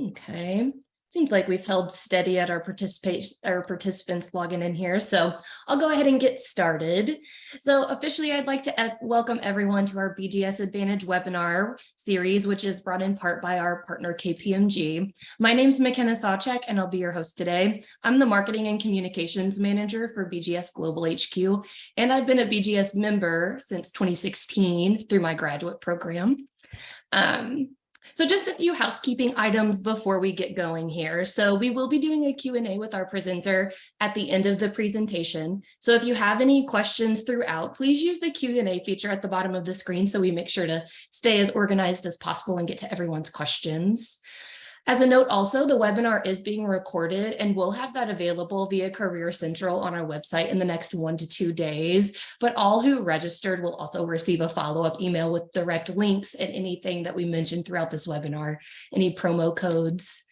Okay. Seems like we've held steady at our participants logging in here. So I'll go ahead and get started. So officially, I'd like to welcome everyone to our BGS Advantage webinar series, which is brought in part by our partner KPMG. My name is McKenna Sawchek, and I'll be your host today. I'm the Marketing and Communications Manager for BGS Global HQ, and I've been a BGS member since 2016 through my graduate program. So just a few housekeeping items before we get going here. So we will be doing a Q&A with our presenter at the end of the presentation. So if you have any questions throughout, please use the Q&A feature at the bottom of the screen so we make sure to stay as organized as possible and get to everyone's questions. As a note also, the webinar is being recorded and we'll have that available via Career Central on our website in the next 1 to 2 days, but all who registered will also receive a follow-up email with direct links and anything that we mentioned throughout this webinar, any promo codes.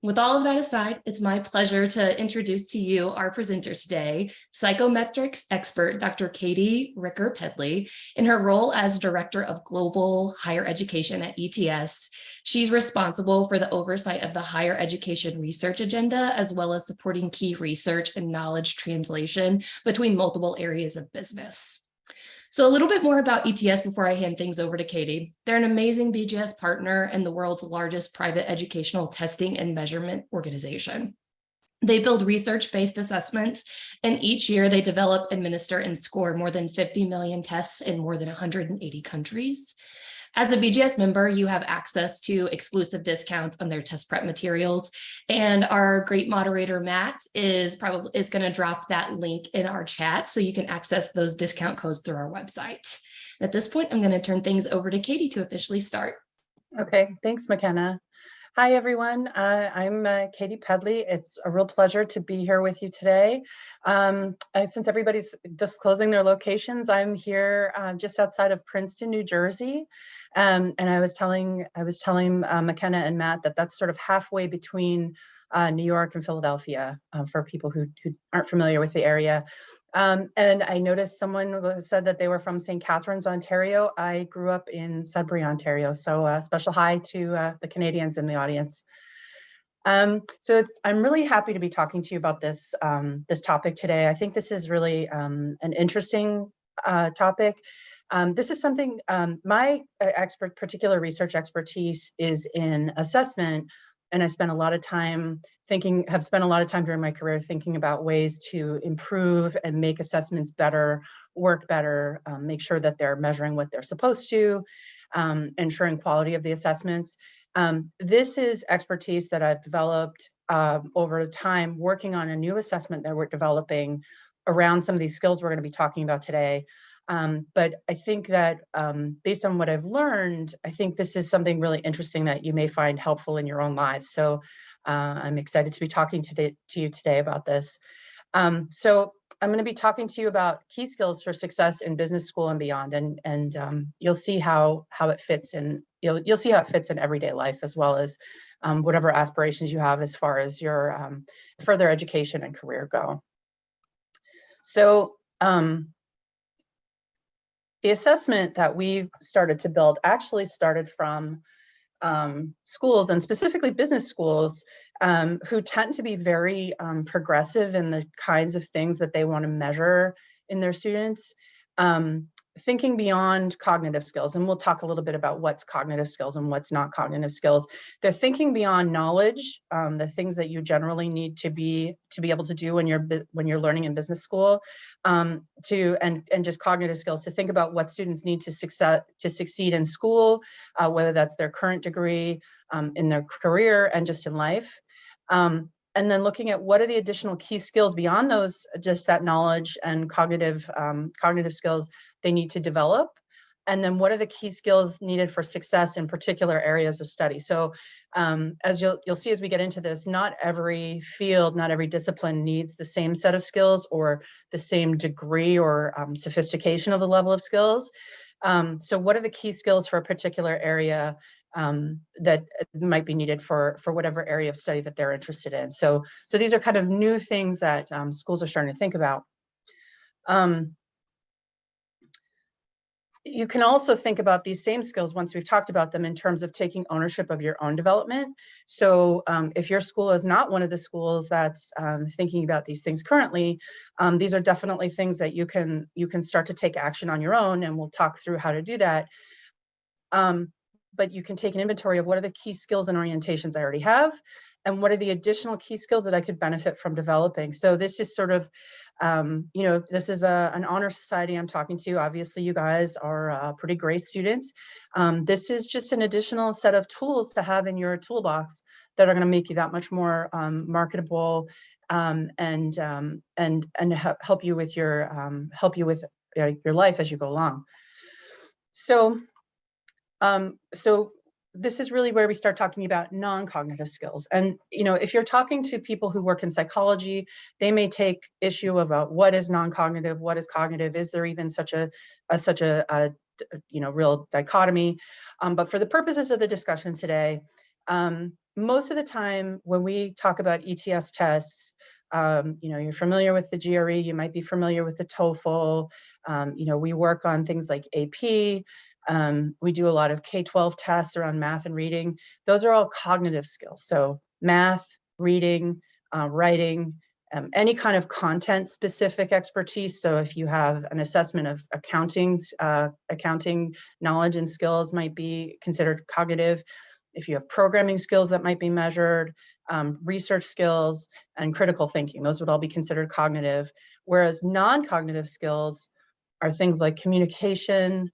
With all of that aside, it's my pleasure to introduce to you our presenter today, psychometrics expert, Dr. Katie Ricker-Pedley. In her role as Director of Global Higher Education at ETS, she's responsible for the oversight of the higher education research agenda, as well as supporting key research and knowledge translation between multiple areas of business. So a little bit more about ETS before I hand things over to Katie. They're an amazing BGS partner and the world's largest private educational testing and measurement organization. They build research-based assessments, and each year they develop, administer, and score more than 50 million tests in more than 180 countries. As a BGS member, you have access to exclusive discounts on their test prep materials. And our great moderator, Matt, is going to drop that link in our chat so you can access those discount codes through our website. At this point, I'm going to turn things over to Katie to officially start. Okay, thanks, McKenna. Hi, everyone. I'm Katie Pedley. It's a real pleasure to be here with you today. Since everybody's disclosing their locations, I'm here just outside of Princeton, New Jersey. And I was telling McKenna and Matt that that's sort of halfway between New York and Philadelphia for people who aren't familiar with the area. And I noticed someone said that they were from St. Catharines, Ontario. I grew up in Sudbury, Ontario. So special hi to the Canadians in the audience. I'm really happy to be talking to you about this, this topic today. I think this is really an interesting topic. This is something, my particular research expertise is in assessment, and I spent a lot of time have spent a lot of time during my career thinking about ways to improve and make assessments better, work better, make sure that they're measuring what they're supposed to, ensuring quality of the assessments. This is expertise that I've developed over time working on a new assessment that we're developing around some of these skills we're going to be talking about today. But I think that based on what I've learned, I think this is something really interesting that you may find helpful in your own lives. So I'm excited to be talking to you today about this. So I'm going to be talking to you about key skills for success in business school and beyond, and you'll see how it fits in. You'll see how it fits in everyday life, as well as whatever aspirations you have as far as your further education and career go. So the assessment that we've started to build actually started from schools, and specifically business schools, who tend to be very progressive in the kinds of things that they want to measure in their students, thinking beyond cognitive skills. And we'll talk a little bit about what's cognitive skills and what's not cognitive skills. They're thinking beyond knowledge, the things that you generally need to be able to do when you're learning in business school, and just cognitive skills, to think about what students need to succeed in school, whether that's their current degree, in their career, and just in life. And then looking at what are the additional key skills beyond those, just that knowledge and cognitive skills they need to develop. And then what are the key skills needed for success in particular areas of study. So as you'll see as we get into this, not every field, not every discipline needs the same set of skills or the same degree or sophistication of the level of skills. So what are the key skills for a particular area that might be needed for whatever area of study that they're interested in. So these are kind of new things that schools are starting to think about. you can also think about these same skills once we've talked about them in terms of taking ownership of your own development. So if your school is not one of the schools that's thinking about these things currently, these are definitely things that you can start to take action on your own, and we'll talk through how to do that. But you can take an inventory of what are the key skills and orientations I already have, and what are the additional key skills that I could benefit from developing. So this is sort of, this is an honor society I'm talking to. Obviously, you guys are pretty great students. This is just an additional set of tools to have in your toolbox that are going to make you that much more marketable, and help you with your life as you go along. So this is really where we start talking about non-cognitive skills. And, if you're talking to people who work in psychology, they may take issue about what is non-cognitive, what is cognitive, is there even such a real dichotomy? But for the purposes of the discussion today, most of the time when we talk about ETS tests, you're familiar with the GRE, you might be familiar with the TOEFL. We work on things like AP. We do a lot of K-12 tests around math and reading. Those are all cognitive skills. So math, reading, writing, any kind of content specific expertise. So if you have an assessment of accounting knowledge and skills might be considered cognitive. If you have programming skills that might be measured, research skills, and critical thinking, those would all be considered cognitive. Whereas non-cognitive skills are things like communication,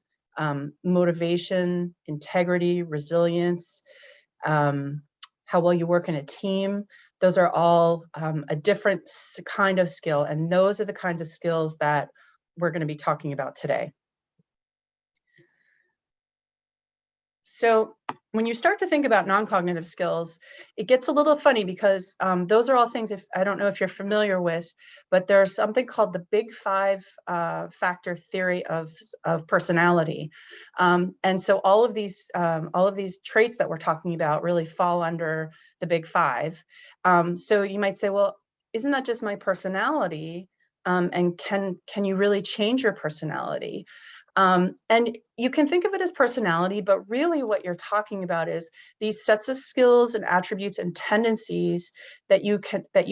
motivation, integrity, resilience, how well you work in a team. Those are all a different kind of skill, and those are the kinds of skills that we're going to be talking about today. So when you start to think about non-cognitive skills, it gets a little funny because those are all things, I don't know if you're familiar with, but there's something called the Big Five factor theory of personality. And so all of these traits that we're talking about really fall under the Big Five. So you might say, well, isn't that just my personality? And can you really change your personality? And you can think of it as personality, but really what you're talking about is these sets of skills and attributes and tendencies that you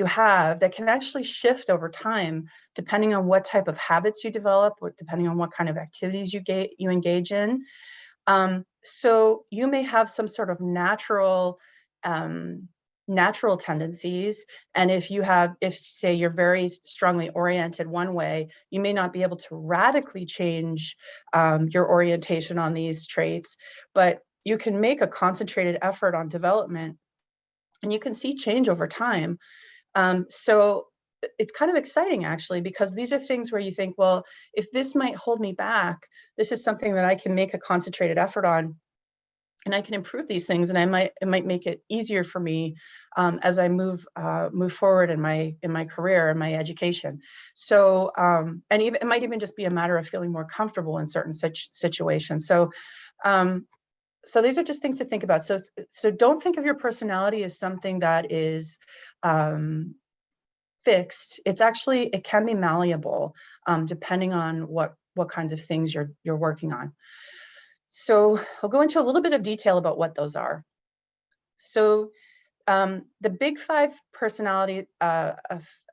have that can actually shift over time, depending on what type of habits you develop, or depending on what kind of activities you engage in. So you may have some sort of natural tendencies. And if say you're very strongly oriented one way, you may not be able to radically change your orientation on these traits, but you can make a concentrated effort on development and you can see change over time. So it's kind of exciting actually, because these are things where you think, well, if this might hold me back, this is something that I can make a concentrated effort on, and I can improve these things, and it might make it easier for me as I move forward in my career and my education. So and even it might even just be a matter of feeling more comfortable in certain situations. So so these are just things to think about. So don't think of your personality as something that is fixed. It can be malleable depending on what kinds of things you're working on. So I'll go into a little bit of detail about what those are. So the Big Five personality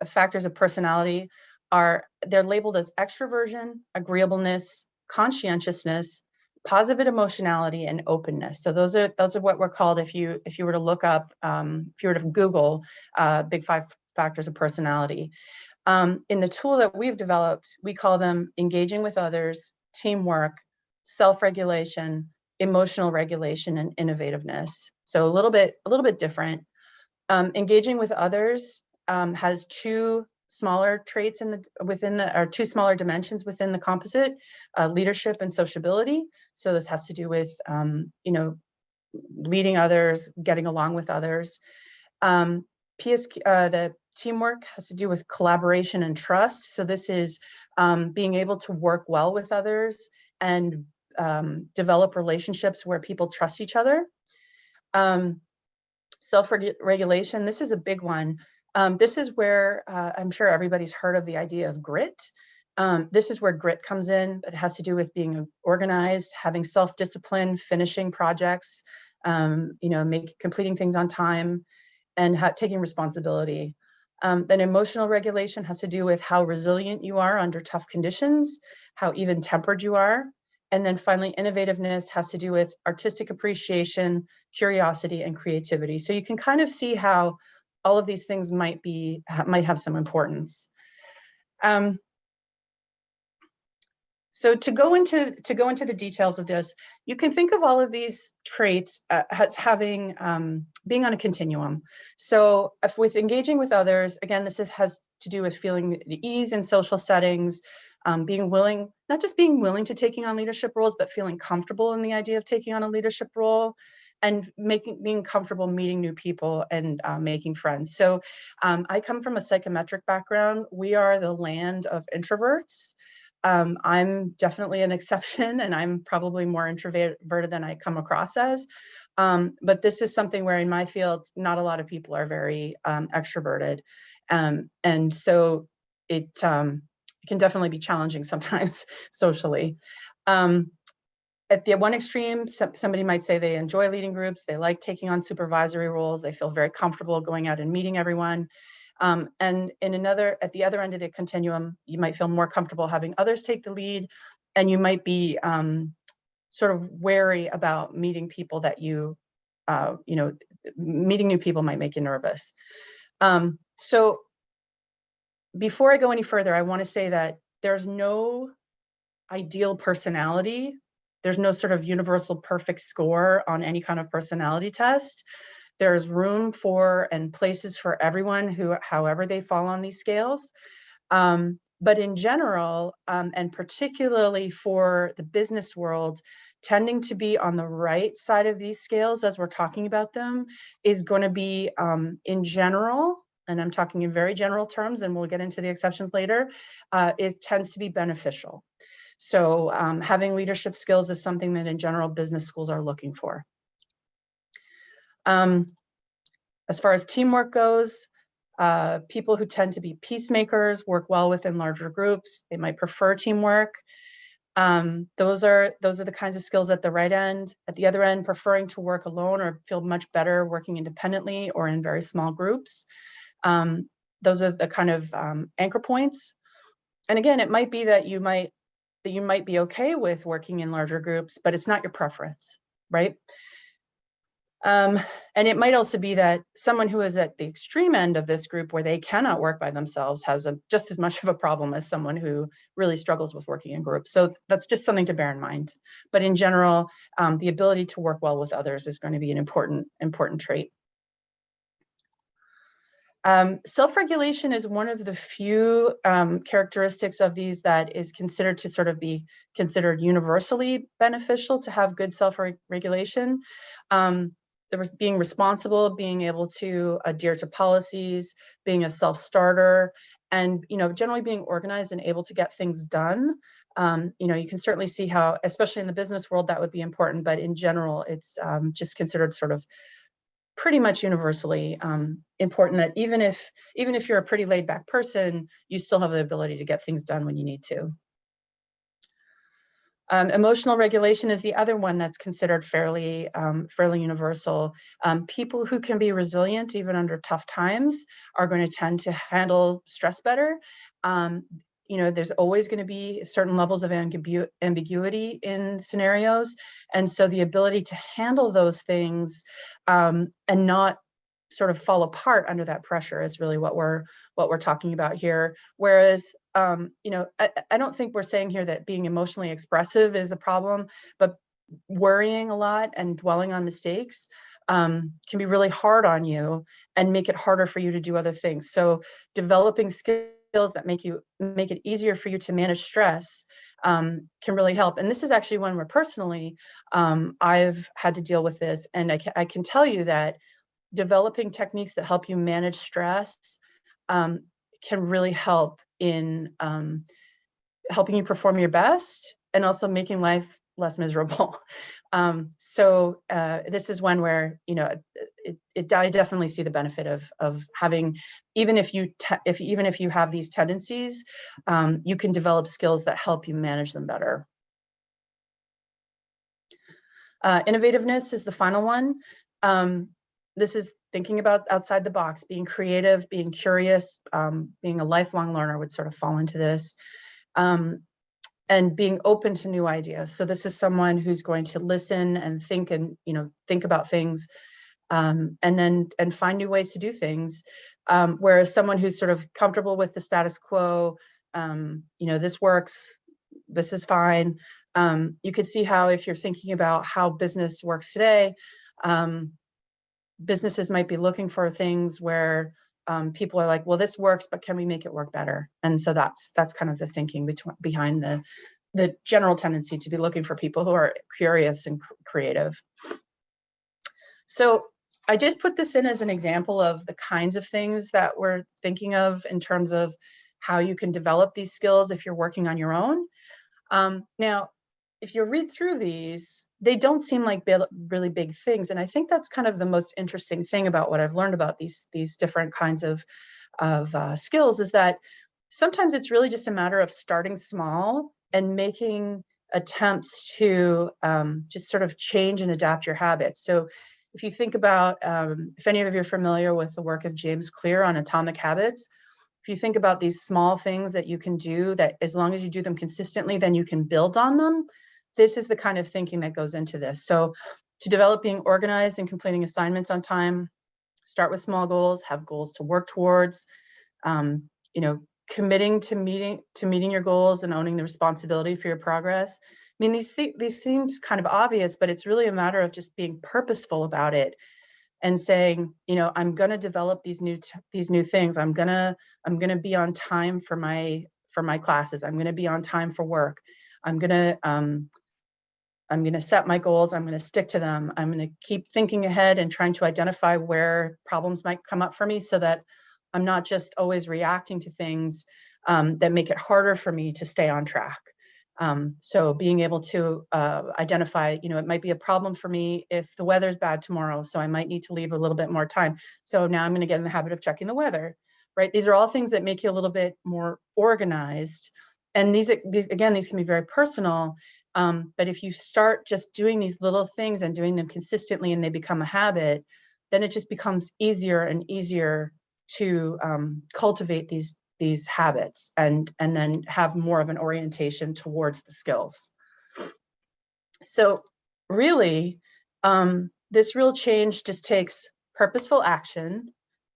factors of personality they're labeled as extroversion, agreeableness, conscientiousness, positive emotionality, and openness. So those are what we're called if you were to look up, if you were to Google Big Five factors of personality. In the tool that we've developed, we call them engaging with others, teamwork, self-regulation, emotional regulation, and innovativeness. So a little bit different. Engaging with others has two smaller traits two smaller dimensions within the composite: leadership and sociability. So this has to do with leading others, getting along with others. The teamwork has to do with collaboration and trust. So this is being able to work well with others and develop relationships where people trust each other. Self-regulation, this is a big one. This is where I'm sure everybody's heard of the idea of grit. This is where grit comes in. It has to do with being organized, having self-discipline, finishing projects, completing things on time, and taking responsibility. Then emotional regulation has to do with how resilient you are under tough conditions, how even-tempered you are. And then finally, innovativeness has to do with artistic appreciation, curiosity, and creativity. So you can kind of see how all of these things might have some importance. So to go into the details of this, you can think of all of these traits as having being on a continuum. So if with engaging with others, again, has to do with feeling the ease in social settings, being willing, not just being willing to taking on leadership roles, but feeling comfortable in the idea of taking on a leadership role, and being comfortable meeting new people and making friends. So I come from a psychometric background. We are the land of introverts. I'm definitely an exception, and I'm probably more introverted than I come across as. But this is something where in my field, not a lot of people are very extroverted. And so it can definitely be challenging sometimes socially. At the one extreme, somebody might say they enjoy leading groups, they like taking on supervisory roles, they feel very comfortable going out and meeting everyone. And at the other end of the continuum, you might feel more comfortable having others take the lead, and you might be sort of wary about meeting people that meeting new people might make you nervous. So before I go any further, I want to say that there's no ideal personality. There's no sort of universal perfect score on any kind of personality test. There's room for and places for everyone however they fall on these scales. But in general, and particularly for the business world, tending to be on the right side of these scales as we're talking about them is going to be, in general, and I'm talking in very general terms, and we'll get into the exceptions later, it tends to be beneficial. So having leadership skills is something that in general business schools are looking for. As far as teamwork goes, people who tend to be peacemakers work well within larger groups. They might prefer teamwork. Those are the kinds of skills at the right end. At the other end, preferring to work alone or feel much better working independently or in very small groups. Those are the kind of anchor points. And again, it might be that you might be okay with working in larger groups, but it's not your preference, right? And it might also be that someone who is at the extreme end of this group where they cannot work by themselves has just as much of a problem as someone who really struggles with working in groups. So that's just something to bear in mind. But in general, the ability to work well with others is going to be an important trait. Self-regulation is one of the few characteristics of these that is considered to sort of be considered universally beneficial to have good self-regulation. There was being responsible, being able to adhere to policies, being a self-starter, and generally being organized and able to get things done. You can certainly see how, especially in the business world, that would be important. But in general, it's just considered sort of pretty much universally important that even if you're a pretty laid back person, you still have the ability to get things done when you need to. Emotional regulation is the other one that's considered fairly universal. People who can be resilient even under tough times are going to tend to handle stress better. There's always going to be certain levels of ambiguity in scenarios. And so the ability to handle those things and not sort of fall apart under that pressure is really what we're talking about here. Whereas, I don't think we're saying here that being emotionally expressive is a problem, but worrying a lot and dwelling on mistakes can be really hard on you and make it harder for you to do other things. So developing skills that make it easier for you to manage stress can really help. And this is actually one where personally I've had to deal with this, and I can tell you that developing techniques that help you manage stress can really help in helping you perform your best and also making life less miserable. This is one where, you know, I definitely see the benefit of having, even if you have these tendencies, you can develop skills that help you manage them better. Innovativeness is the final one. This is thinking about outside the box, being creative, being curious, being a lifelong learner would sort of fall into this, and being open to new ideas. So this is someone who's going to listen and think, and think about things, and find new ways to do things. Whereas someone who's sort of comfortable with the status quo, this works, this is fine. You could see how, if you're thinking about how business works today, businesses might be looking for things where people are like, well, this works, but can we make it work better? And so that's kind of the thinking behind the general tendency to be looking for people who are curious and creative. So I just put this in as an example of the kinds of things that we're thinking of in terms of how you can develop these skills if you're working on your own. Now, if you read through these, they don't seem like really big things. And I think that's kind of the most interesting thing about what I've learned about these different kinds of skills, is that sometimes it's really just a matter of starting small and making attempts to just sort of change and adapt your habits. So if you think about, if any of you are familiar with the work of James Clear on atomic habits, if you think about these small things that you can do, that as long as you do them consistently, then you can build on them. This is the kind of thinking that goes into this. So to develop being organized and completing assignments on time, start with small goals, have goals to work towards, committing to meeting your goals and owning the responsibility for your progress. I mean, these seems kind of obvious, but it's really a matter of just being purposeful about it and saying, I'm going to develop these new things. I'm going to be on time for my classes. I'm going to be on time for work. I'm going to set my goals. I'm going to stick to them. I'm going to keep thinking ahead and trying to identify where problems might come up for me, so that I'm not just always reacting to things that make it harder for me to stay on track. So being able to identify, it might be a problem for me if the weather's bad tomorrow, so I might need to leave a little bit more time. So now I'm going to get in the habit of checking the weather, right? These are all things that make you a little bit more organized. And these can be very personal. But if you start just doing these little things and doing them consistently, and they become a habit, then it just becomes easier and easier to cultivate these habits and then have more of an orientation towards the skills. So really, this real change just takes purposeful action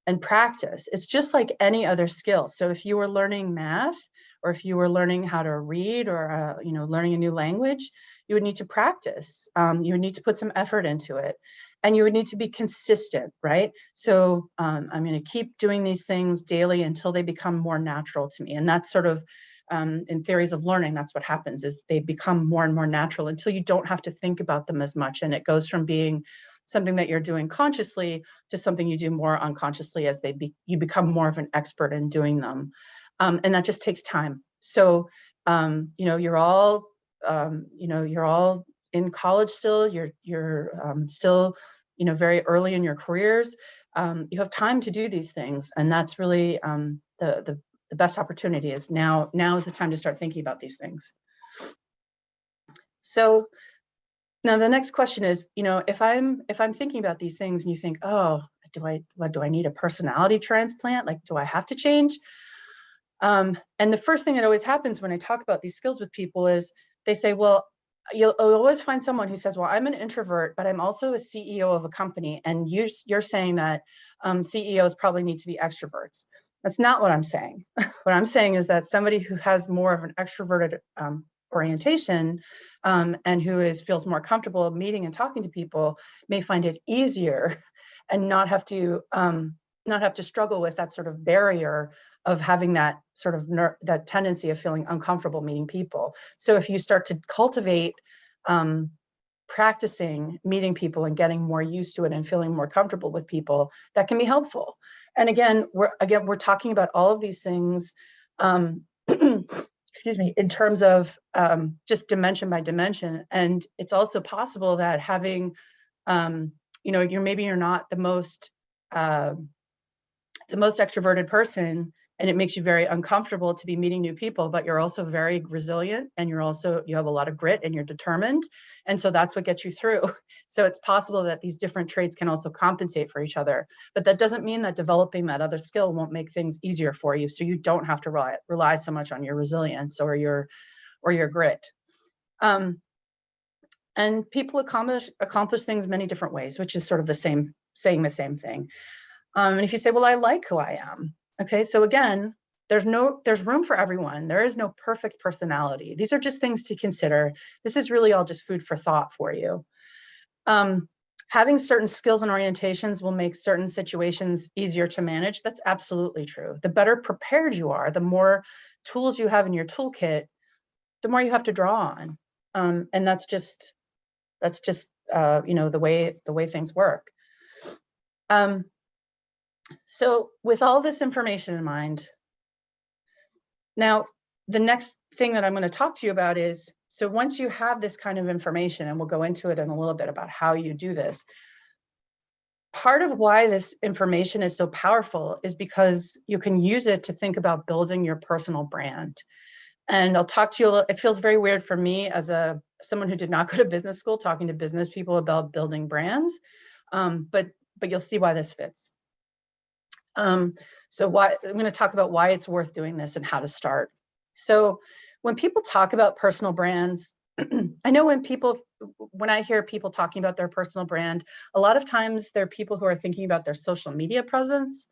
and practice. It's just like any other skill. So if you were learning math, or if you were learning how to read, or learning a new language, you would need to practice. You would need to put some effort into it, and you would need to be consistent, right? So I'm going to keep doing these things daily until they become more natural to me. And that's sort of in theories of learning, that's what happens, is they become more and more natural until you don't have to think about them as much. And it goes from being something that you're doing consciously to something you do more unconsciously as you become more of an expert in doing them. And that just takes time. So, you're all in college still. You're still, very early in your careers. You have time to do these things, and that's really the best opportunity. Is now is the time to start thinking about these things. So now the next question is, if I'm thinking about these things, and you think, oh, do I need a personality transplant? Like, do I have to change? And the first thing that always happens when I talk about these skills with people is they say, well, you'll always find someone who says, well, I'm an introvert, but I'm also a CEO of a company. And you're saying that CEOs probably need to be extroverts. That's not what I'm saying. What I'm saying is that somebody who has more of an extroverted orientation and who feels more comfortable meeting and talking to people may find it easier and not have to struggle with that sort of barrier of having that sort of that tendency of feeling uncomfortable meeting people. So if you start to cultivate practicing meeting people and getting more used to it and feeling more comfortable with people, that can be helpful. And again, we're talking about all of these things excuse me, in terms of just dimension by dimension. And it's also possible that having, you know, you're not the most extroverted person, and it makes you very uncomfortable to be meeting new people, but you're also very resilient, and you have a lot of grit, and you're determined. And so that's what gets you through. So it's possible that these different traits can also compensate for each other, but that doesn't mean that developing that other skill won't make things easier for you. So you don't have to rely so much on your resilience or your grit. And people accomplish things many different ways, which is sort of saying the same thing. And if you say, well, I like who I am. Okay, so again, there's room for everyone. There is no perfect personality. These are just things to consider. This is really all just food for thought for you. Having certain skills and orientations will make certain situations easier to manage. That's absolutely true. The better prepared you are, the more tools you have in your toolkit, the more you have to draw on. And that's just you know, the way things work. So with all this information in mind, now the next thing that I'm going to talk to you about is, so once you have this kind of information, and we'll go into it in a little bit about how you do this, part of why this information is so powerful is because you can use it to think about building your personal brand. And I'll talk to you, it feels very weird for me as someone who did not go to business school, talking to business people about building brands, but you'll see why this fits. So I'm going to talk about why it's worth doing this and how to start. So when people talk about personal brands, I know when I hear people talking about their personal brand, a lot of times they're people who are thinking about their social media presence.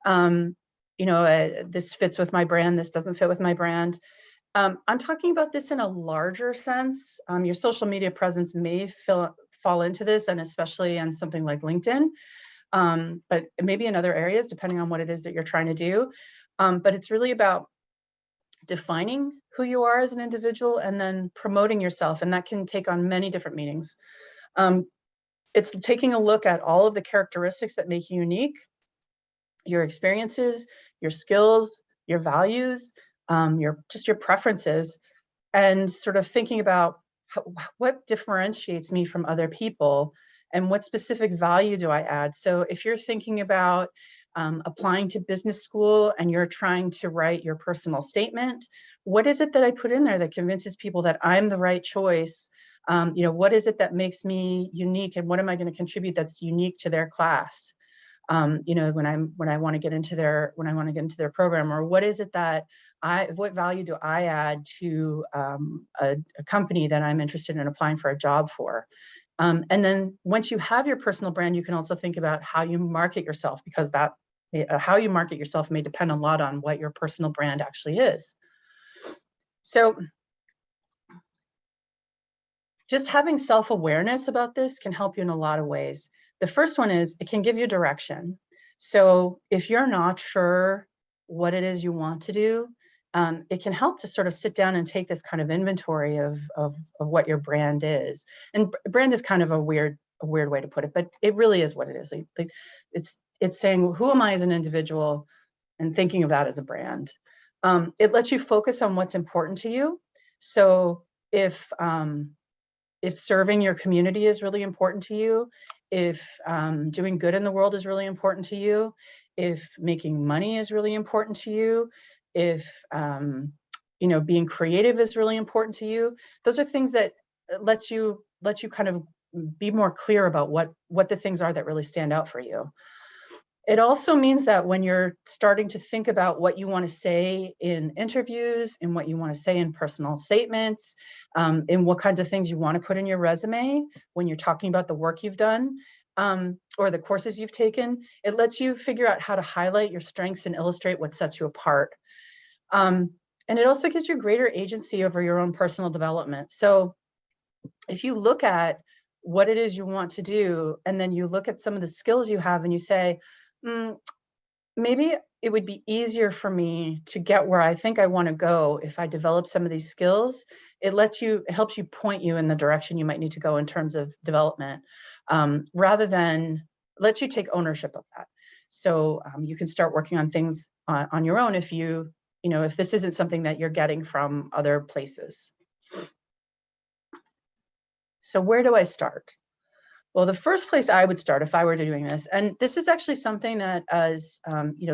You know, this fits with my brand, this doesn't fit with my brand. I'm talking about this in a larger sense. Your social media presence may fall into this, and especially on something like LinkedIn. But maybe in other areas, depending on what it is that you're trying to do. But it's really about defining who you are as an individual and then promoting yourself. And that can take on many different meanings. It's taking a look at all of the characteristics that make you unique, your experiences, your skills, your values, your preferences, and sort of thinking about what differentiates me from other people and what specific value do I add. So if you're thinking about applying to business school and you're trying to write your personal statement, what is it that I put in there that convinces people that I'm the right choice? You know, what is it that makes me unique, and what am I going to contribute that's unique to their class? You know, when I want to get into their program, or what is it that what value do I add to a company that I'm interested in applying for a job for? And then once you have your personal brand, you can also think about how you market yourself, because how you market yourself may depend a lot on what your personal brand actually is. So just having self-awareness about this can help you in a lot of ways. The first one is it can give you direction. So if you're not sure what it is you want to do, it can help to sort of sit down and take this kind of inventory of what your brand is. And brand is kind of a weird way to put it, but it really is what it is. Like it's saying, who am I as an individual, and thinking of that as a brand. It lets you focus on what's important to you. So if serving your community is really important to you, if doing good in the world is really important to you, if making money is really important to you, if you know, being creative is really important to you, those are things that lets you kind of be more clear about what the things are that really stand out for you. It also means that when you're starting to think about what you want to say in interviews, and what you want to say in personal statements, and what kinds of things you want to put in your resume when you're talking about the work you've done, or the courses you've taken, it lets you figure out how to highlight your strengths and illustrate what sets you apart. And it also gives you greater agency over your own personal development. So if you look at what it is you want to do, and then you look at some of the skills you have, and you say, maybe it would be easier for me to get where I think I want to go if I develop some of these skills. It helps you point you in the direction you might need to go in terms of development, rather than lets you take ownership of that. So you can start working on things on your own if you if this isn't something that you're getting from other places. So where do I start? Well, the first place I would start if I were doing this, and this is actually something that as,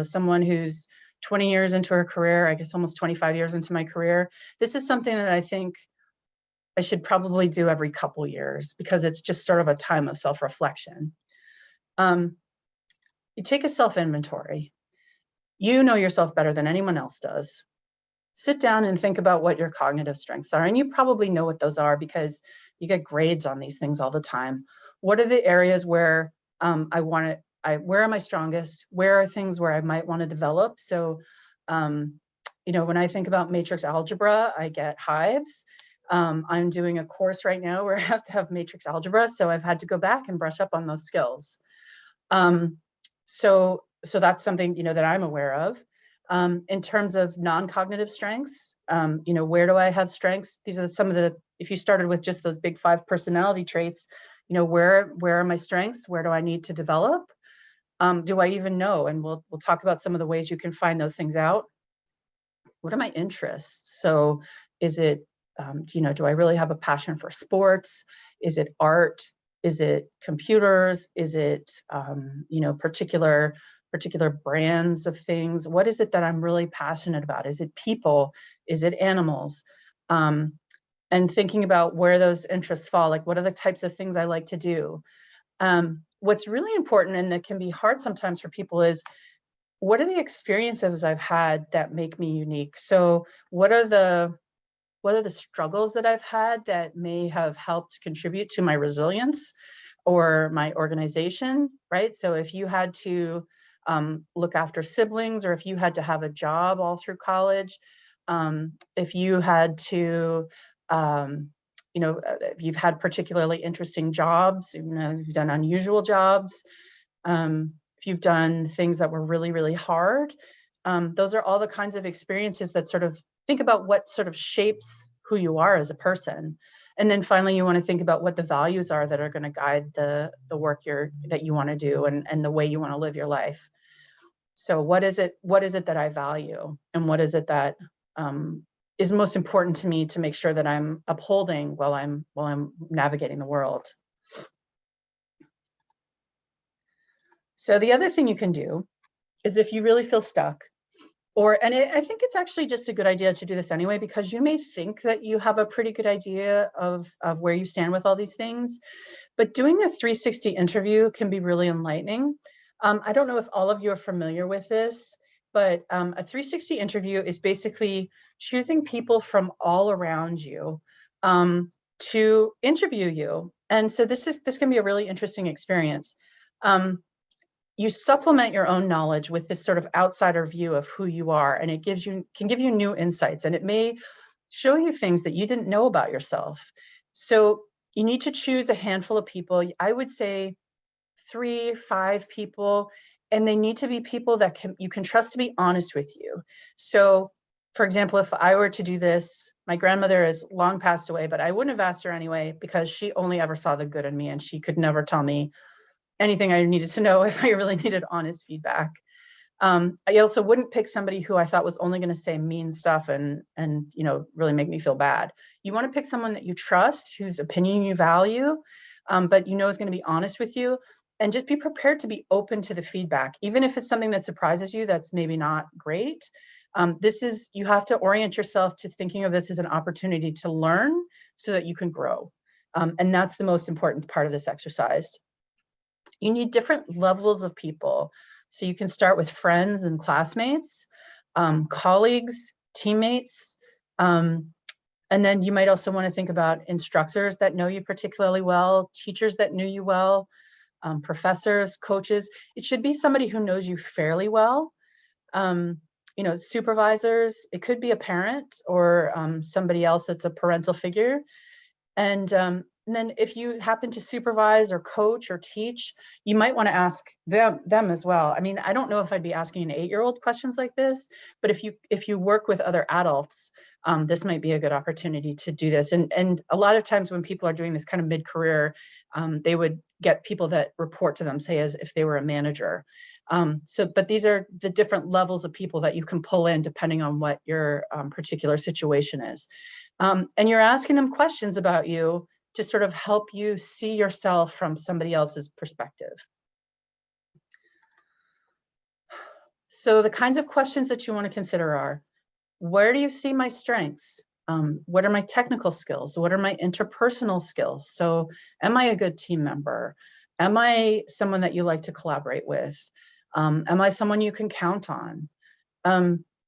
someone who's 20 years into her career, I guess almost 25 years into my career, this is something that I think I should probably do every couple years because it's just sort of a time of self-reflection. You take a self-inventory. You know yourself better than anyone else does. Sit down and think about what your cognitive strengths are. And you probably know what those are because you get grades on these things all the time. What are the areas where where am I strongest? Where are things where I might want to develop? So, when I think about matrix algebra, I get hives. I'm doing a course right now where I have to have matrix algebra. So I've had to go back and brush up on those skills. So that's something, that I'm aware of. In terms of non-cognitive strengths, where do I have strengths? These are some of the, if you started with just those big 5 personality traits, where are my strengths? Where do I need to develop? Do I even know? And we'll talk about some of the ways you can find those things out. What are my interests? So is it, do I really have a passion for sports? Is it art? Is it computers? Is it, particular brands of things? What is it that I'm really passionate about? Is it people? Is it animals? And thinking about where those interests fall, like what are the types of things I like to do? What's really important, and that can be hard sometimes for people, is what are the experiences I've had that make me unique? So what are the struggles that I've had that may have helped contribute to my resilience or my organization, right? So if you had to look after siblings, or if you had to have a job all through college, if you had to, if you've had particularly interesting jobs, you've done unusual jobs, if you've done things that were really, really hard, those are all the kinds of experiences that sort of think about what sort of shapes who you are as a person. And then finally, you want to think about what the values are that are going to guide the work that you want to do and the way you want to live your life. So what is it that I value, and what is it that is most important to me to make sure that I'm upholding while I'm navigating the world. So the other thing you can do is, if you really feel stuck, I think it's actually just a good idea to do this anyway, because you may think that you have a pretty good idea of where you stand with all these things, but doing a 360 interview can be really enlightening. I don't know if all of you are familiar with this, but a 360 interview is basically choosing people from all around you to interview you. And so this can be a really interesting experience. You supplement your own knowledge with this sort of outsider view of who you are, and it can give you new insights, and it may show you things that you didn't know about yourself. So you need to choose a handful of people. I would say 3 or 5 people, and they need to be people that you can trust to be honest with you. So, for example, if I were to do this, my grandmother has long passed away, but I wouldn't have asked her anyway, because she only ever saw the good in me, and she could never tell me anything I needed to know if I really needed honest feedback. I also wouldn't pick somebody who I thought was only going to say mean stuff and really make me feel bad. You want to pick someone that you trust, whose opinion you value, but is going to be honest with you, and just be prepared to be open to the feedback, even if it's something that surprises you that's maybe not great. You have to orient yourself to thinking of this as an opportunity to learn so that you can grow. And that's the most important part of this exercise. You need different levels of people. So you can start with friends and classmates, colleagues, teammates, and then you might also want to think about instructors that know you particularly well, teachers that knew you well, professors, coaches. It should be somebody who knows you fairly well. Supervisors, it could be a parent or somebody else that's a parental figure. And And then if you happen to supervise or coach or teach, you might want to ask them as well. I mean, I don't know if I'd be asking an 8-year-old questions like this, but if you work with other adults, this might be a good opportunity to do this. And a lot of times when people are doing this kind of mid-career, they would get people that report to them, say as if they were a manager. But these are the different levels of people that you can pull in depending on what your particular situation is. And you're asking them questions about you to sort of help you see yourself from somebody else's perspective. So the kinds of questions that you want to consider are, where do you see my strengths? What are my technical skills? What are my interpersonal skills? So am I a good team member? Am I someone that you like to collaborate with? Am I someone you can count on?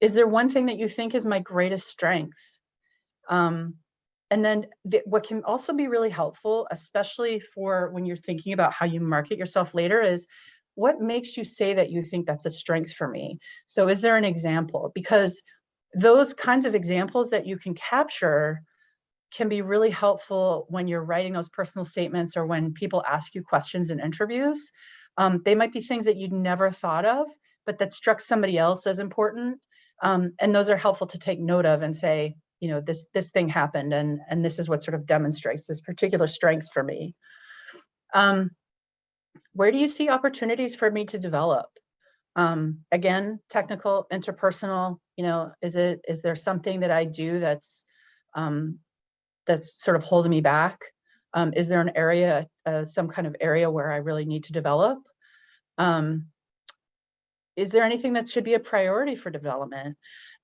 Is there one thing that you think is my greatest strength? And then what can also be really helpful, especially for when you're thinking about how you market yourself later, is what makes you say that you think that's a strength for me? So is there an example? Because those kinds of examples that you can capture can be really helpful when you're writing those personal statements or when people ask you questions in interviews. They might be things that you'd never thought of, but that struck somebody else as important. And those are helpful to take note of and say, you know, this thing happened and this is what sort of demonstrates this particular strength for me. Where do you see opportunities for me to develop? Again, technical, interpersonal, you know, is there something that I do that's sort of holding me back? Is there an area, some kind of area where I really need to develop? Is there anything that should be a priority for development?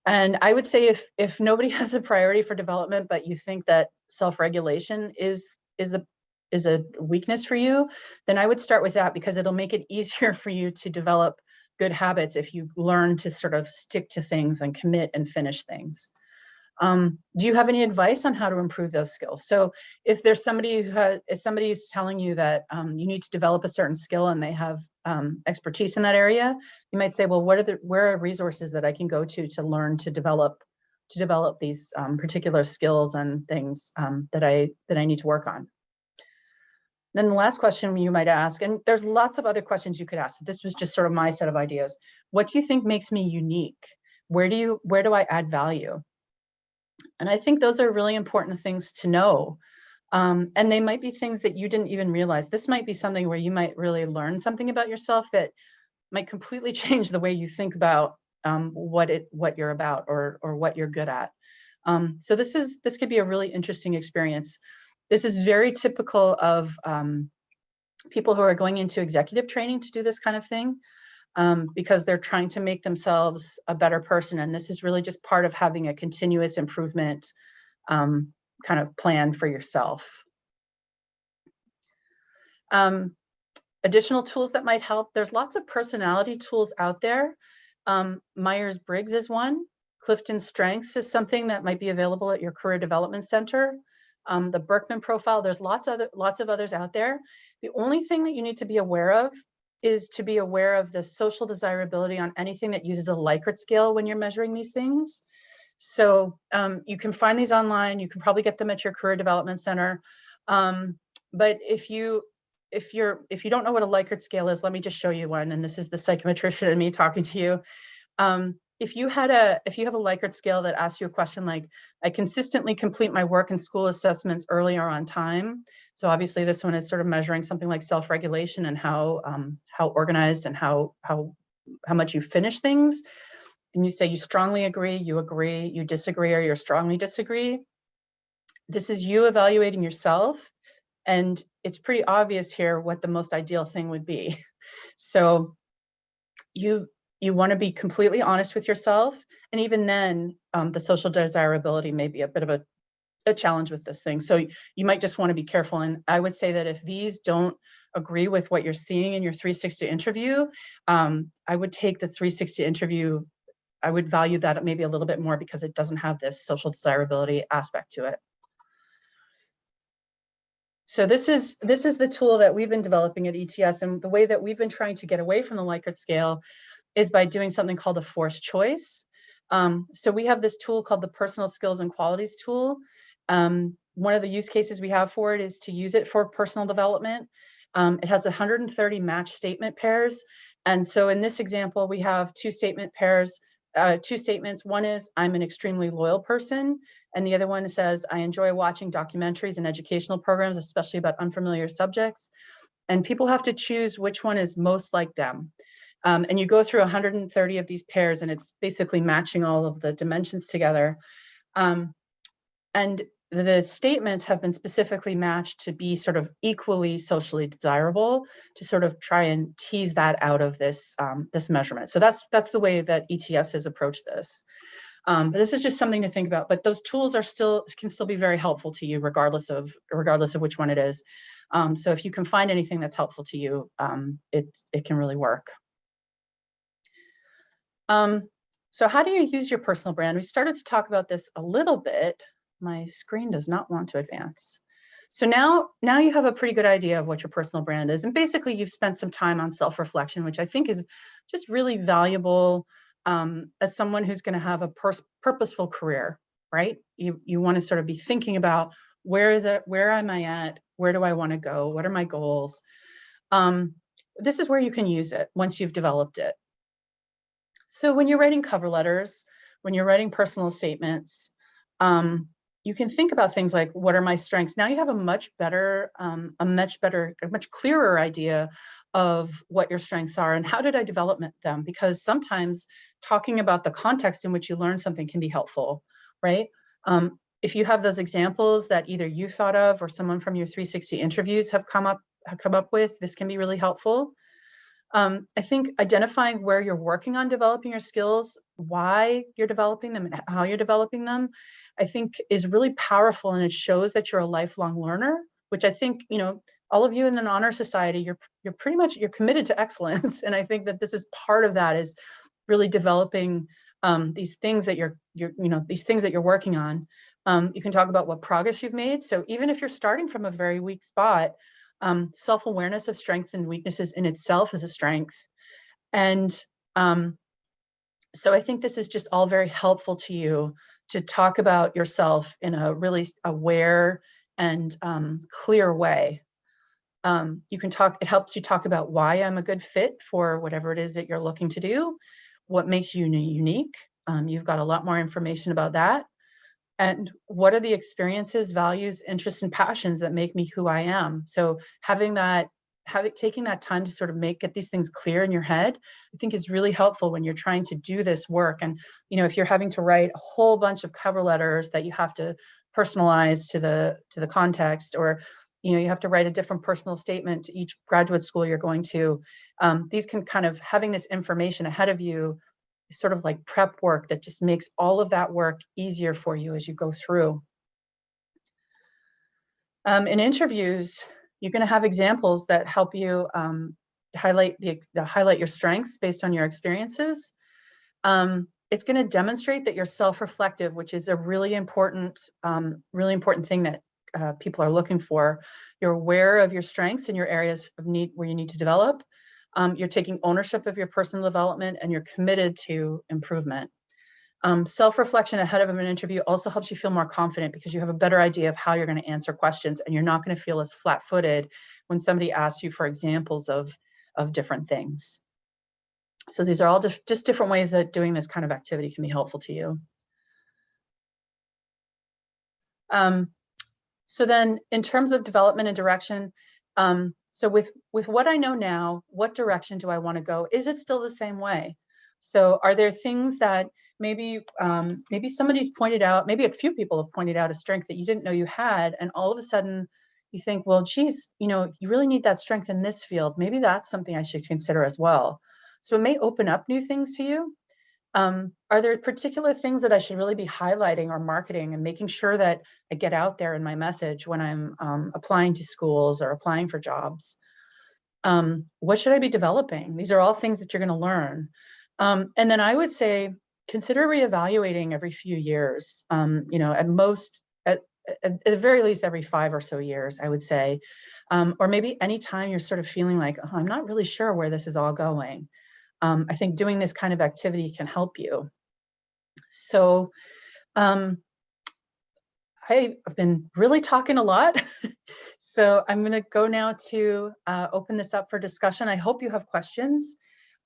And I would say if nobody has a priority for development, but you think that self-regulation is a weakness for you, then I would start with that, because it'll make it easier for you to develop good habits if you learn to sort of stick to things and commit and finish things. Do you have any advice on how to improve those skills? So if there's somebody if somebody's telling you that you need to develop a certain skill and they have expertise in that area, you might say, well, where are resources that I can go to learn to develop these particular skills and things that I need to work on? Then the last question you might ask, and there's lots of other questions you could ask. This was just sort of my set of ideas. What do you think makes me unique? Where do I add value? And I think those are really important things to know. And they might be things that you didn't even realize. This might be something where you might really learn something about yourself that might completely change the way you think about what you're about or what you're good at. So this could be a really interesting experience. This is very typical of people who are going into executive training to do this kind of thing, because they're trying to make themselves a better person. And this is really just part of having a continuous improvement kind of plan for yourself. Additional tools that might help. There's lots of personality tools out there. Myers-Briggs is one. Clifton Strengths is something that might be available at your Career Development Center. The Berkman Profile, there's lots of others out there. The only thing that you need to be aware of is to be aware of the social desirability on anything that uses a Likert scale when you're measuring these things. So you can find these online. You can probably get them at your Career Development Center. But if you don't know what a Likert scale is, let me just show you one. And this is the psychometrician and me talking to you. If you have a Likert scale that asks you a question like, I consistently complete my work and school assessments early or on time. So obviously this one is sort of measuring something like self-regulation and how organized and how much you finish things. And you say you strongly agree, you disagree, or you strongly disagree. This is you evaluating yourself. And it's pretty obvious here what the most ideal thing would be. So you want to be completely honest with yourself. And even then, the social desirability may be a bit of a challenge with this thing. So you might just want to be careful. And I would say that if these don't agree with what you're seeing in your 360 interview, I would take the 360 interview. I would value that maybe a little bit more because it doesn't have this social desirability aspect to it. So this is the tool that we've been developing at ETS, and the way that we've been trying to get away from the Likert scale is by doing something called a forced choice. So we have this tool called the Personal Skills and Qualities tool, One of the use cases we have for it is to use it for personal development. It has 130 match statement pairs. And so in this example, we have two statement pairs, two statements. One is, I'm an extremely loyal person. And the other one says, I enjoy watching documentaries and educational programs, especially about unfamiliar subjects. And people have to choose which one is most like them. And you go through 130 of these pairs, and it's basically matching all of the dimensions together. And the statements have been specifically matched to be sort of equally socially desirable, to sort of try and tease that out of this, this measurement. So that's the way that ETS has approached this. But this is just something to think about. But those tools can still be very helpful to you, regardless of which one it is. So if you can find anything that's helpful to you, it can really work. So how do you use your personal brand? We started to talk about this a little bit. My screen does not want to advance. So now you have a pretty good idea of what your personal brand is. And basically you've spent some time on self-reflection, which I think is just really valuable as someone who's going to have a purposeful career, right? You want to sort of be thinking about where am I at? Where do I want to go? What are my goals? This is where you can use it once you've developed it. So when you're writing cover letters, when you're writing personal statements, you can think about things like, what are my strengths? Now you have a much clearer idea of what your strengths are and how did I develop them? Because sometimes talking about the context in which you learn something can be helpful, right? If you have those examples that either you thought of or someone from your 360 interviews have come up with, this can be really helpful. I think identifying where you're working on developing your skills, why you're developing them, and how you're developing them, I think is really powerful, and it shows that you're a lifelong learner, which I think, you know, all of you in an honor society, you're committed to excellence, and I think that this is part of that, is really developing these things that you're working on. You can talk about what progress you've made. So even if you're starting from a very weak spot, self-awareness of strengths and weaknesses in itself is a strength. And so I think this is just all very helpful to you to talk about yourself in a really aware and clear way. It helps you talk about why I'm a good fit for whatever it is that you're looking to do, what makes you unique. You've got a lot more information about that. And what are the experiences, values, interests, and passions that make me who I am? So taking that time to sort of get these things clear in your head, I think is really helpful when you're trying to do this work. And, you know, if you're having to write a whole bunch of cover letters that you have to personalize to the context, or, you know, you have to write a different personal statement to each graduate school you're going to, these can kind of, having this information ahead of you, sort of like prep work that just makes all of that work easier for you as you go through. In interviews, you're going to have examples that help you highlight your strengths based on your experiences. It's going to demonstrate that you're self-reflective, which is a really important thing that people are looking for. You're aware of your strengths and your areas of need where you need to develop. You're taking ownership of your personal development, and you're committed to improvement. Self-reflection ahead of an interview also helps you feel more confident, because you have a better idea of how you're going to answer questions, and you're not going to feel as flat-footed when somebody asks you for examples of different things. So these are all just different ways that doing this kind of activity can be helpful to you. So then in terms of development and direction, so with what I know now, what direction do I want to go? Is it still the same way? So are there things that maybe somebody's pointed out, maybe a few people have pointed out a strength that you didn't know you had, and all of a sudden you think, well, geez, you know, you really need that strength in this field. Maybe that's something I should consider as well. So it may open up new things to you. Are there particular things that I should really be highlighting or marketing and making sure that I get out there in my message when I'm applying to schools or applying for jobs? What should I be developing? These are all things that you're going to learn. And then I would say, consider reevaluating every few years, you know, at the very least every 5 or so years, I would say, or maybe anytime you're sort of feeling like, oh, I'm not really sure where this is all going. I think doing this kind of activity can help you. So I've been really talking a lot. So I'm going to go now to open this up for discussion. I hope you have questions.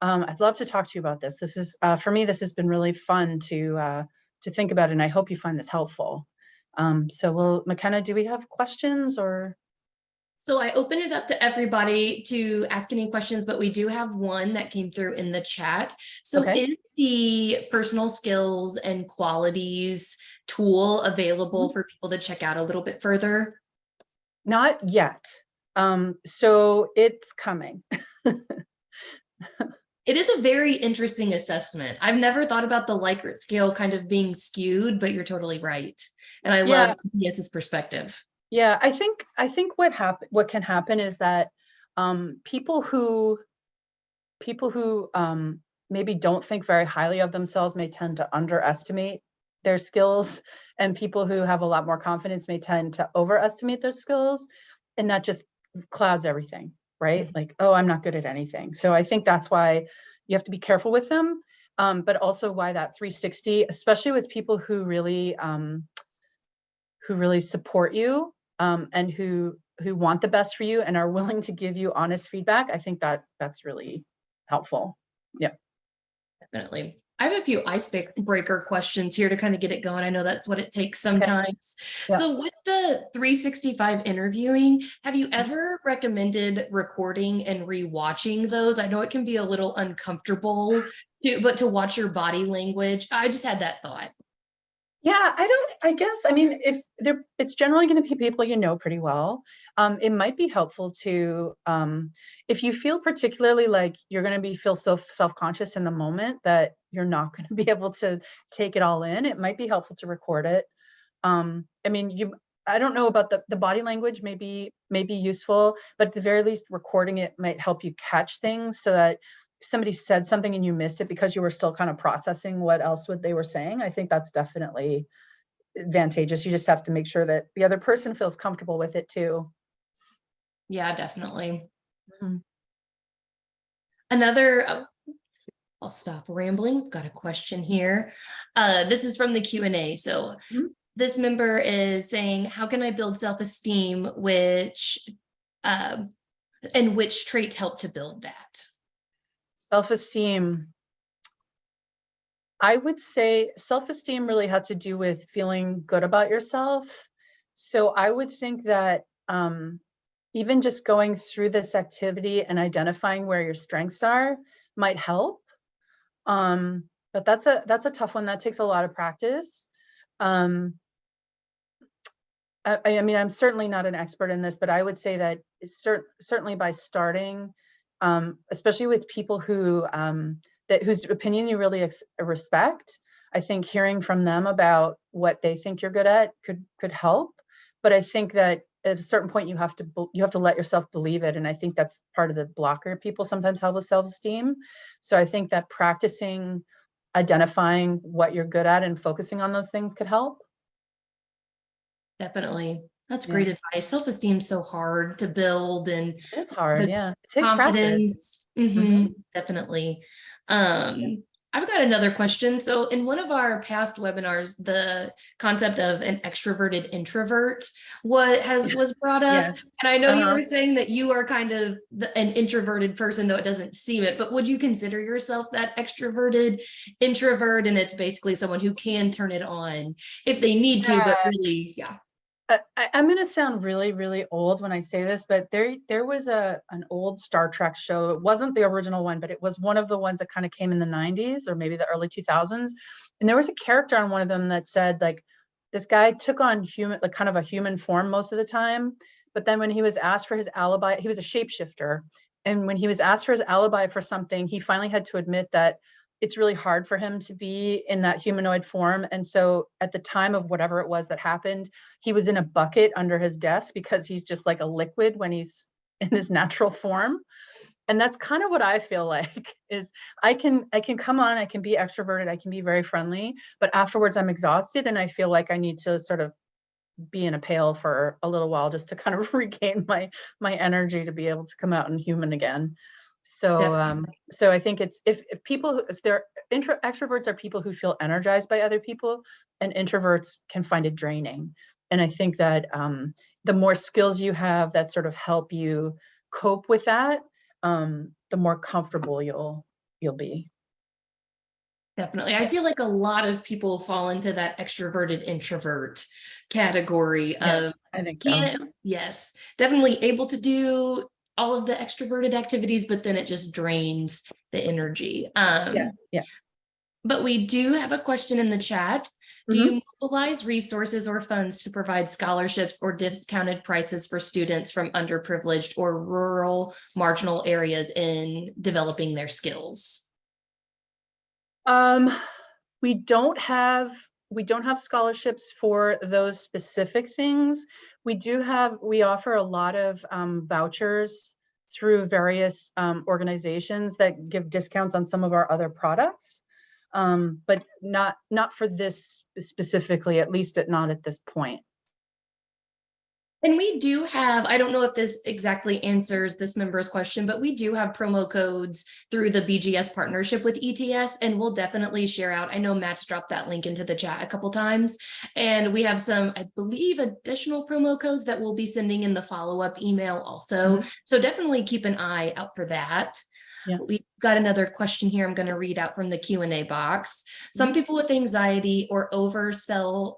I'd love to talk to you about this. This is, for me, this has been really fun to think about, and I hope you find this helpful. McKenna, do we have questions or? So I open it up to everybody to ask any questions, but we do have one that came through in the chat. So Okay. is the personal skills and qualities tool available for people to check out a little bit further? Not yet. So it's coming. It is a very interesting assessment. I've never thought about the Likert scale kind of being skewed, but you're totally right. And I love ETS's perspective. Yeah, I think what can happen is that people who maybe don't think very highly of themselves may tend to underestimate their skills, and people who have a lot more confidence may tend to overestimate their skills, and that just clouds everything, right? Like, oh, I'm not good at anything. So I think that's why you have to be careful with them, but also why that 360, especially with people who really support you, and who want the best for you and are willing to give you honest feedback. I think that's really helpful. Yeah. Definitely. I have a few icebreaker questions here to kind of get it going. I know that's what it takes sometimes. Yeah. So with the 365 interviewing, have you ever recommended recording and rewatching those? I know it can be a little uncomfortable but to watch your body language. I just had that thought. Yeah, I mean, it's generally going to be people you know pretty well. It might be helpful to, if you feel particularly like you're going to feel so self-conscious in the moment that you're not going to be able to take it all in, it might be helpful to record it. I mean, I don't know about the body language may be useful, but at the very least, recording it might help you catch things so that if somebody said something and you missed it because you were still kind of processing what they were saying. I think that's definitely advantageous. You just have to make sure that the other person feels comfortable with it too. Yeah, definitely. Mm-hmm. Another, I'll stop rambling. Got a question here. This is from the Q&A. So this member is saying, how can I build self-esteem, and which traits help to build that? Self-esteem. I would say self-esteem really had to do with feeling good about yourself. So I would think that even just going through this activity and identifying where your strengths are might help. But that's a tough one. That takes a lot of practice. I mean, I'm certainly not an expert in this, but I would say that certainly by starting, especially with people whose opinion you really respect, I think hearing from them about what they think you're good at could help. But I think that at a certain point you have to let yourself believe it, and I think that's part of the blocker people sometimes have with self-esteem. So I think that practicing identifying what you're good at and focusing on those things could help. Definitely. That's great advice. Self-esteem is so hard to build, and it's hard. Yeah. It takes confidence. practice. Definitely. I've got another question. So in one of our past webinars, the concept of an extroverted introvert was brought up. Yes. And I know you were saying that you are kind of an introverted person, though it doesn't seem it, but would you consider yourself that extroverted introvert? And it's basically someone who can turn it on if they need to, but really, yeah. I'm going to sound really, really old when I say this, but there was an old Star Trek show. It wasn't the original one, but it was one of the ones that kind of came in the 90s or maybe the early 2000s. And there was a character on one of them that said, like, this guy took on kind of a human form most of the time. But then when he was asked for his alibi, he was a shapeshifter. And when he was asked for his alibi for something, he finally had to admit that it's really hard for him to be in that humanoid form. And so at the time of whatever it was that happened, he was in a bucket under his desk because he's just like a liquid when he's in his natural form. And that's kind of what I feel like is I can come on, I can be extroverted, I can be very friendly, but afterwards I'm exhausted and I feel like I need to sort of be in a pail for a little while just to kind of regain my energy to be able to come out and human again. So so I think it's if they're extroverts are people who feel energized by other people, and introverts can find it draining. And I think that the more skills you have that sort of help you cope with that, the more comfortable you'll be. Definitely. I feel like a lot of people fall into that extroverted introvert category Yeah, of I think so. yes, definitely able to do all of the extroverted activities, but then it just drains the energy. Yeah. But we do have a question in the chat. Do Mhm. you mobilize resources or funds to provide scholarships or discounted prices for students from underprivileged or rural marginal areas in developing their skills? Um, we don't have scholarships for those specific things. We offer a lot of vouchers through various organizations that give discounts on some of our other products, but not for this specifically, at least not at this point. And we do have, I don't know if this exactly answers this member's question, but we do have promo codes through the BGS partnership with ETS, and we'll definitely share out. I know Matt's dropped that link into the chat a couple times, and we have some, I believe, additional promo codes that we'll be sending in the follow-up email also. So definitely keep an eye out for that. Yeah. We've got another question here I'm going to read out from the Q&A box. Some people with anxiety or oversell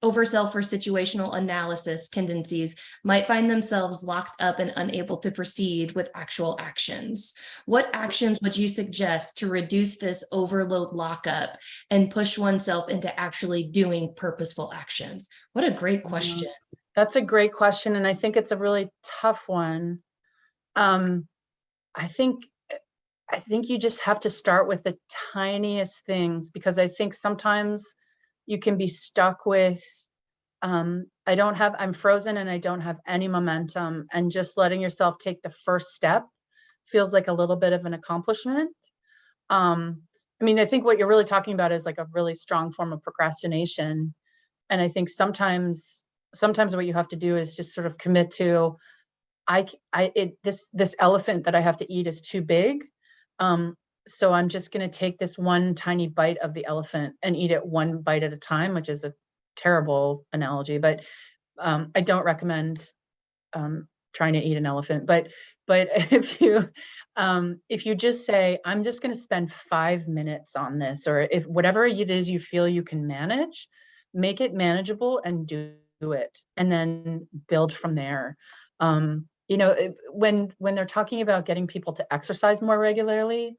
for situational analysis tendencies might find themselves locked up and unable to proceed with actual actions. What actions would you suggest to reduce this overload lockup and push oneself into actually doing purposeful actions? What a great question. That's a great question, and I think it's a really tough one. I think you just have to start with the tiniest things, because I think sometimes you can be stuck with, I'm frozen and I don't have any momentum, and just letting yourself take the first step feels like a little bit of an accomplishment. I mean, I think what you're really talking about is like a really strong form of procrastination. And I think sometimes what you have to do is just sort of commit to, this elephant that I have to eat is too big. So I'm just going to take this one tiny bite of the elephant and eat it one bite at a time, which is a terrible analogy, but I don't recommend trying to eat an elephant. But if you just say, I'm just going to spend 5 minutes on this, or if whatever it is you feel you can manage, make it manageable and do it, and then build from there. When they're talking about getting people to exercise more regularly,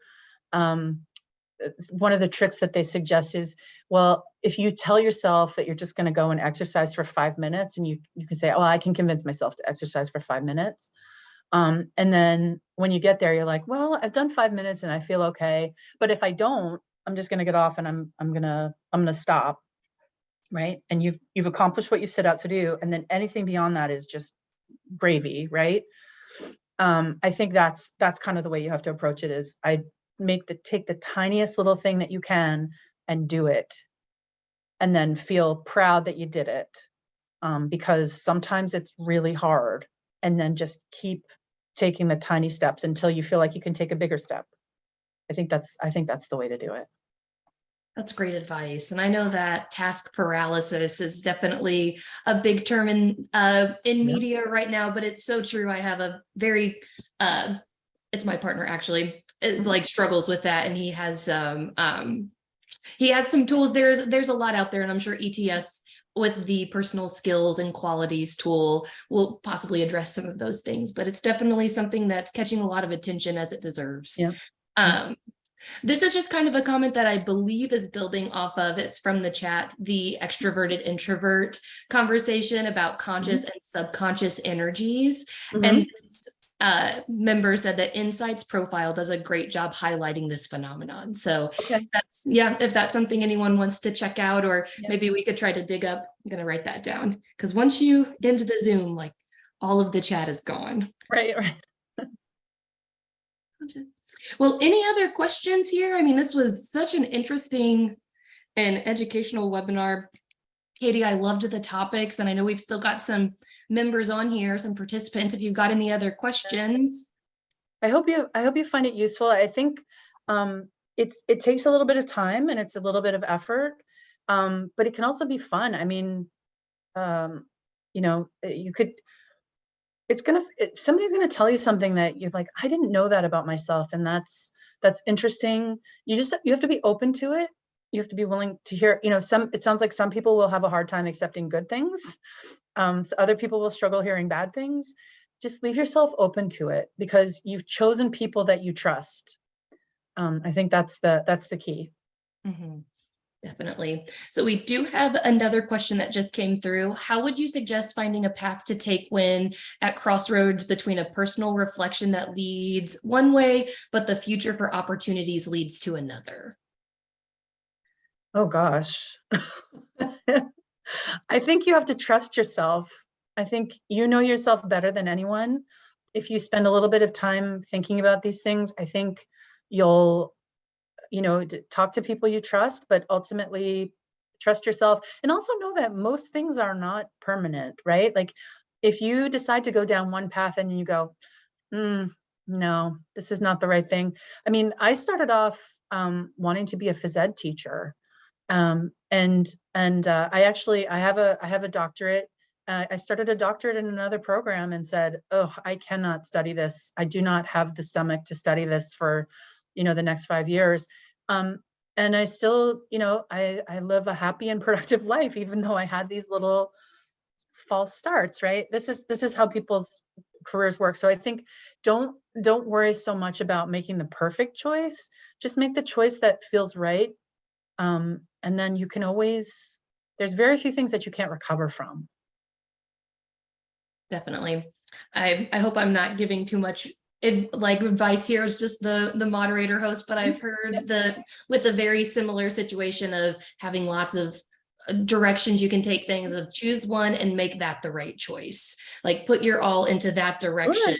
one of the tricks that they suggest is, well, if you tell yourself that you're just going to go and exercise for 5 minutes, and you can say, oh, I can convince myself to exercise for 5 minutes. And then when you get there, you're like, well, I've done 5 minutes and I feel okay. But if I don't, I'm just going to get off and I'm going to stop. Right. And you've accomplished what you set out to do. And then anything beyond that is just gravy. Right. I think that's kind of the way you have to approach it. Is take the tiniest little thing that you can and do it, and then feel proud that you did it, because sometimes it's really hard, and then just keep taking the tiny steps until you feel like you can take a bigger step. I think that's the way to do it. That's great advice. And I know that task paralysis is definitely a big term in media right now, but it's so true. I have a very, it's my partner actually, like struggles with that. And he has some tools. There's a lot out there, and I'm sure ETS with the personal skills and qualities tool will possibly address some of those things, but it's definitely something that's catching a lot of attention, as it deserves. Yeah. This is just kind of a comment that I believe is building off of, it's from the chat, the extroverted introvert conversation about conscious and subconscious energies. And this member said that Insight's profile does a great job highlighting this phenomenon. So if that's something anyone wants to check out, or maybe we could try to dig up, I'm going to write that down, because once you into the Zoom, like all of the chat is gone. Right. Well, any other questions here? I mean, this was such an interesting and educational webinar. Katie, I loved the topics, and I know we've still got some members on here, some participants. If you've got any other questions. I hope you find it useful. I think it takes a little bit of time and it's a little bit of effort, but it can also be fun. I mean, you know, you could, somebody's gonna tell you something that you're like, I didn't know that about myself, and that's interesting. You have to be open to it. You have to be willing to hear, you know, it sounds like some people will have a hard time accepting good things. So other people will struggle hearing bad things. Just leave yourself open to it because you've chosen people that you trust. I think that's the key. Mhm. Definitely. So we do have another question that just came through. How would you suggest finding a path to take when at crossroads between a personal reflection that leads one way, but the future for opportunities leads to another? Oh gosh. I think you have to trust yourself. I think you know yourself better than anyone. If you spend a little bit of time thinking about these things, I think you'll, you know, talk to people you trust, but ultimately trust yourself. And also know that most things are not permanent, right? Like if you decide to go down one path and you go, no, this is not the right thing. I mean, I started off wanting to be a phys ed teacher. I have a doctorate. I started a doctorate in another program and said, oh, I cannot study this. I do not have the stomach to study this for, you know, the next 5 years. And I still, you know, I live a happy and productive life, even though I had these little false starts, right? This is how people's careers work. So I think don't worry so much about making the perfect choice. Just make the choice that feels right. And then you can always, there's very few things that you can't recover from. Definitely. I hope I'm not giving too much like advice here as just the moderator host, but I've heard that with a very similar situation of having lots of directions you can take things of choose one and make that the right choice. Like put your all into that direction. Sure,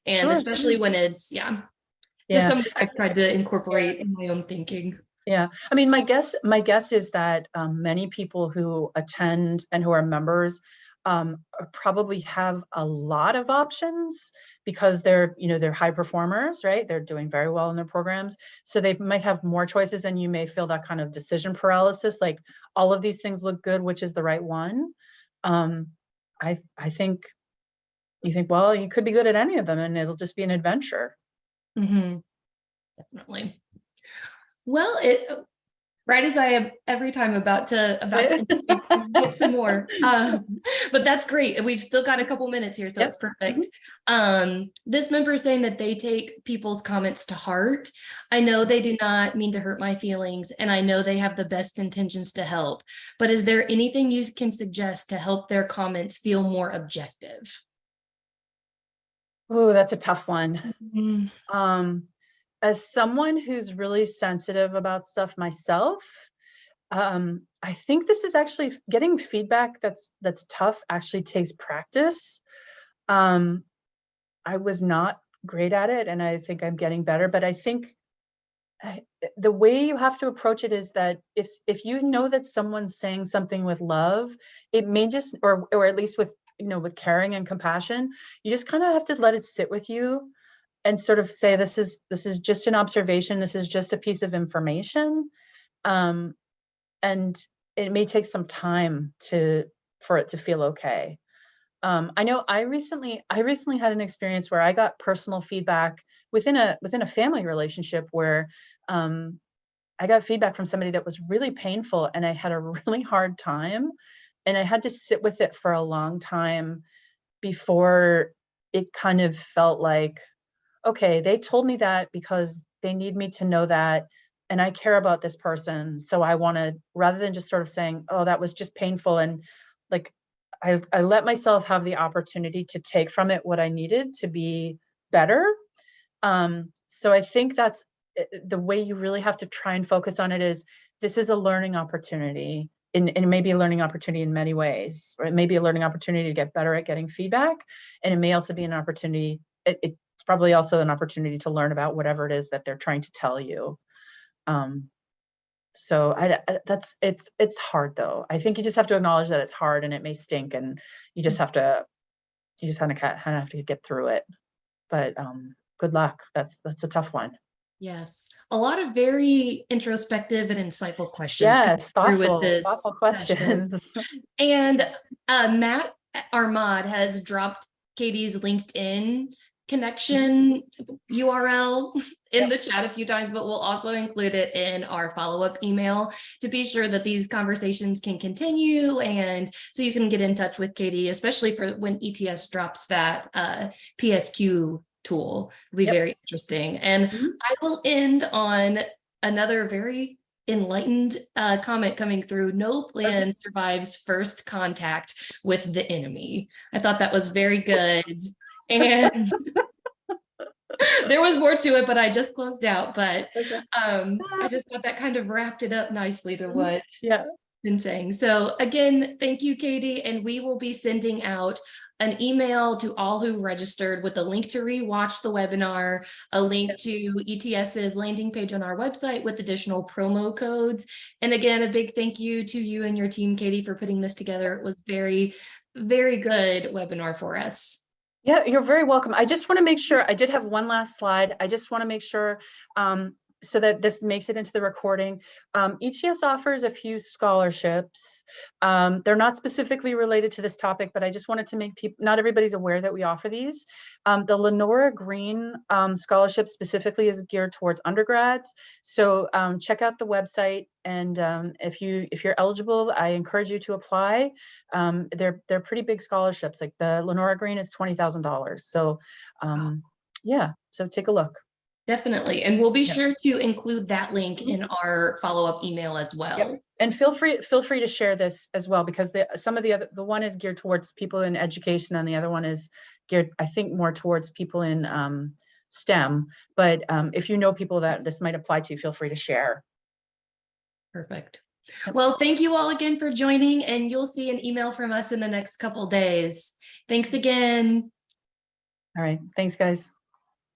And sure, especially sure. when it's, yeah, just Yeah, something I've tried to yeah, incorporate in my own thinking. yeah. I mean, my guess is that many people who attend and who are members probably have a lot of options because they're, you know, they're high performers, right? They're doing very well in their programs. So they might have more choices and you may feel that kind of decision paralysis, like all of these things look good, which is the right one. Um, I think you think, well, you could be good at any of them and it'll just be an adventure. Mhm, definitely. Well, it right as I am every time about to get some more. But that's great. We've still got a couple minutes here, so Yep. it's perfect. Mhm. This member is saying that they take people's comments to heart. I know they do not mean to hurt my feelings, and I know they have the best intentions to help. But is there anything you can suggest to help their comments feel more objective? Ooh, that's a tough one. Mm, Um, as someone who's really sensitive about stuff myself, I think this is actually getting feedback that's tough actually takes practice. Um, I was not great at it, and I think I'm getting better, but I think I the way you have to approach it is that if you know that someone's saying something with love, it may just or at least with, you know, with caring and compassion, you just kind of have to let it sit with you and sort of say, this is just an observation, this is just a piece of information. Um, and it may take some time for it to feel okay. I know I recently had an experience where I got personal feedback within a family relationship where um, I got feedback from somebody that was really painful, and I had a really hard time, and I had to sit with it for a long time before it kind of felt like, okay, they told me that because they need me to know that, and I care about this person. So I want to, rather than just sort of saying, oh, that was just painful. And like, I let myself have the opportunity to take from it what I needed to be better. So I think that's the way you really have to try and focus on it is this is a learning opportunity. And it may be a learning opportunity in many ways, or it may be a learning opportunity to get better at getting feedback. And it may also be an opportunity, it's probably also an opportunity to learn about whatever it is that they're trying to tell you. Um, so it's hard though. I think you just have to acknowledge that it's hard and it may stink, and you just have to kind of have to get through it. But good luck. That's a tough one. Yes, a lot of very introspective and insightful questions coming Yes, through with thoughtful this session. questions. And Matt Armad has dropped Katie's LinkedIn connection URL in Yep. the chat a few times, but we'll also include it in our follow-up email to be sure that these conversations can continue, and so you can get in touch with Katie, especially for when ETS drops that PSQ tool. It'll be Yep. very interesting. And Mhm. I will end on another very enlightened comment coming through. No plan survives first contact with the enemy. I thought that was very good. And there was more to it, but I just closed out. But Okay. I just thought that kind of wrapped it up nicely to Mhm. what Yeah. been saying. So again, thank you, Katie. And we will be sending out an email to all who registered with a link to rewatch the webinar, a link to ETS's landing page on our website with additional promo codes. And again, a big thank you to you and your team, Katie, for putting this together. It was very, very good webinar for us. Yeah, you're very welcome. I just want to make sure, I did have one last slide. I just want to make sure, so that this makes it into the recording. ETS offers a few scholarships. They're not specifically related to this topic, but I just wanted to make people, not everybody's aware that we offer these. The Lenora Green scholarship specifically is geared towards undergrads. So check out the website, and if you're eligible, I encourage you to apply. They're pretty big scholarships. Like the Lenora Green is $20,000. So yeah, so take a look. Definitely. And we'll be Yep. sure to include that link in our follow-up email as well. Yep. And feel free to share this as well, because the one is geared towards people in education, and the other one is geared, I think, more towards people in STEM. But if you know people that this might apply to, feel free to share. Perfect. Well, thank you all again for joining, and you'll see an email from us in the next couple days. Thanks again. All right. Thanks, guys.